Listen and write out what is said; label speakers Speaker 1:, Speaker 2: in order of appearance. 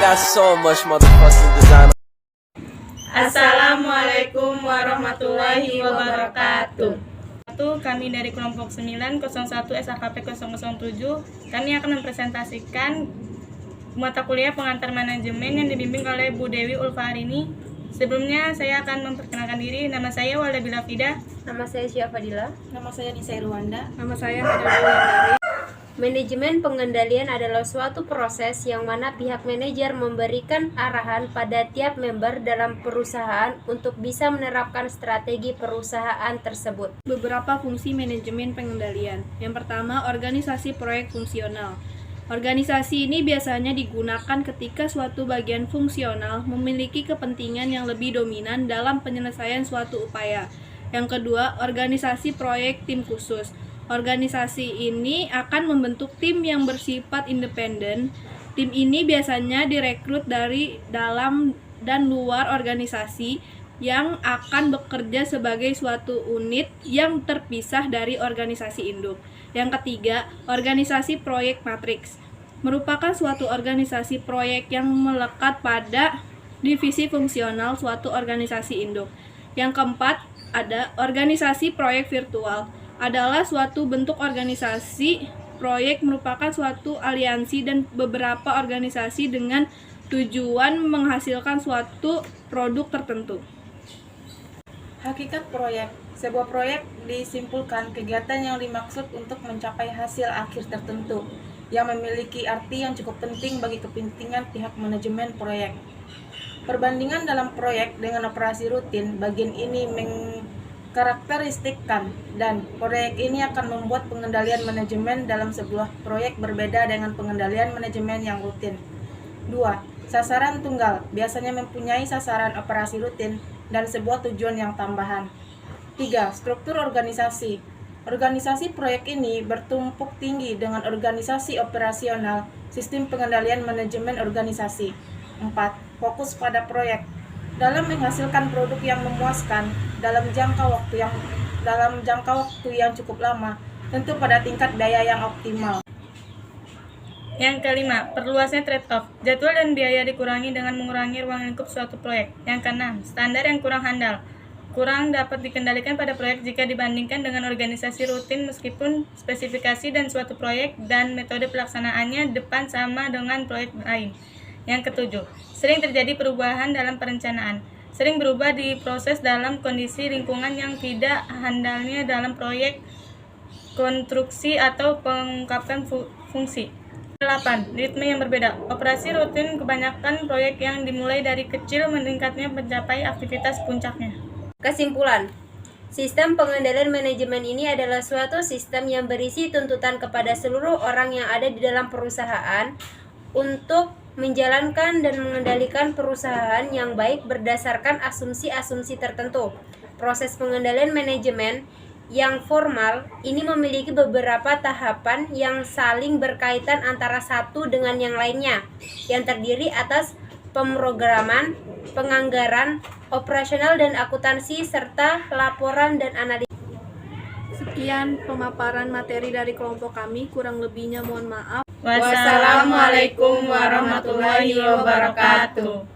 Speaker 1: got so much motherfucking design.
Speaker 2: Assalamualaikum warahmatullahi wabarakatuh.
Speaker 3: Kami dari kelompok 901 SAKP 007, kami akan mempresentasikan mata kuliah pengantar manajemen yang dibimbing oleh Bu Dewi Ulfarini. Sebelumnya saya akan memperkenalkan diri. Nama saya Walda Bilafida.
Speaker 4: Nama saya Syafadila.
Speaker 2: Nama saya Nisa Irwanda.
Speaker 5: Nama saya Hadawiyandari.
Speaker 4: Manajemen pengendalian adalah suatu proses yang mana pihak manajer memberikan arahan pada tiap member dalam perusahaan untuk bisa menerapkan strategi perusahaan tersebut.
Speaker 5: Beberapa fungsi manajemen pengendalian. Yang pertama, organisasi proyek fungsional. Organisasi ini biasanya digunakan ketika suatu bagian fungsional memiliki kepentingan yang lebih dominan dalam penyelesaian suatu upaya. Yang kedua, organisasi proyek tim khusus. Organisasi ini akan membentuk tim yang bersifat independen. Tim ini biasanya direkrut dari dalam dan luar organisasi yang akan bekerja sebagai suatu unit yang terpisah dari organisasi induk. Yang ketiga, organisasi proyek matriks merupakan suatu organisasi proyek yang melekat pada divisi fungsional suatu organisasi induk. Yang keempat, ada organisasi proyek virtual. Adalah suatu bentuk organisasi proyek merupakan suatu aliansi dan beberapa organisasi dengan tujuan menghasilkan suatu produk tertentu.
Speaker 2: Hakikat proyek. Sebuah proyek disimpulkan kegiatan yang dimaksud untuk mencapai hasil akhir tertentu yang memiliki arti yang cukup penting bagi kepentingan pihak manajemen proyek. Perbandingan dalam proyek dengan operasi rutin, bagian ini mengkarakteristikkan dan proyek ini akan membuat pengendalian manajemen dalam sebuah proyek berbeda dengan pengendalian manajemen yang rutin. 2. Sasaran tunggal biasanya mempunyai sasaran operasi rutin dan sebuah tujuan yang tambahan. 3. Struktur organisasi. Organisasi proyek ini bertumpuk tinggi dengan organisasi operasional, sistem pengendalian manajemen organisasi. 4. Fokus pada proyek. Dalam menghasilkan produk yang memuaskan dalam jangka waktu yang cukup lama, tentu pada tingkat biaya yang optimal.
Speaker 3: Yang kelima, perluasnya trade-off. Jadwal dan biaya dikurangi dengan mengurangi ruang lingkup suatu proyek. Yang keenam, standar yang kurang handal. Kurang dapat dikendalikan pada proyek jika dibandingkan dengan organisasi rutin meskipun spesifikasi dan suatu proyek dan metode pelaksanaannya depan sama dengan proyek lain. Yang ketujuh, sering terjadi perubahan dalam perencanaan. Sering berubah di proses dalam kondisi lingkungan yang tidak handalnya dalam proyek konstruksi atau pengungkapan fungsi. 8. Ritme yang berbeda. Operasi rutin kebanyakan proyek yang dimulai dari kecil meningkatnya mencapai aktivitas puncaknya.
Speaker 4: Kesimpulan, sistem pengendalian manajemen ini adalah suatu sistem yang berisi tuntutan kepada seluruh orang yang ada di dalam perusahaan untuk menjalankan dan mengendalikan perusahaan yang baik berdasarkan asumsi-asumsi tertentu. Proses pengendalian manajemen yang formal ini memiliki beberapa tahapan yang saling berkaitan antara satu dengan yang lainnya, yang terdiri atas pemrograman, penganggaran, operasional dan akuntansi, serta laporan dan analisis.
Speaker 5: Sekian pemaparan materi dari kelompok kami, kurang lebihnya mohon maaf.
Speaker 3: Wassalamualaikum warahmatullahi wabarakatuh.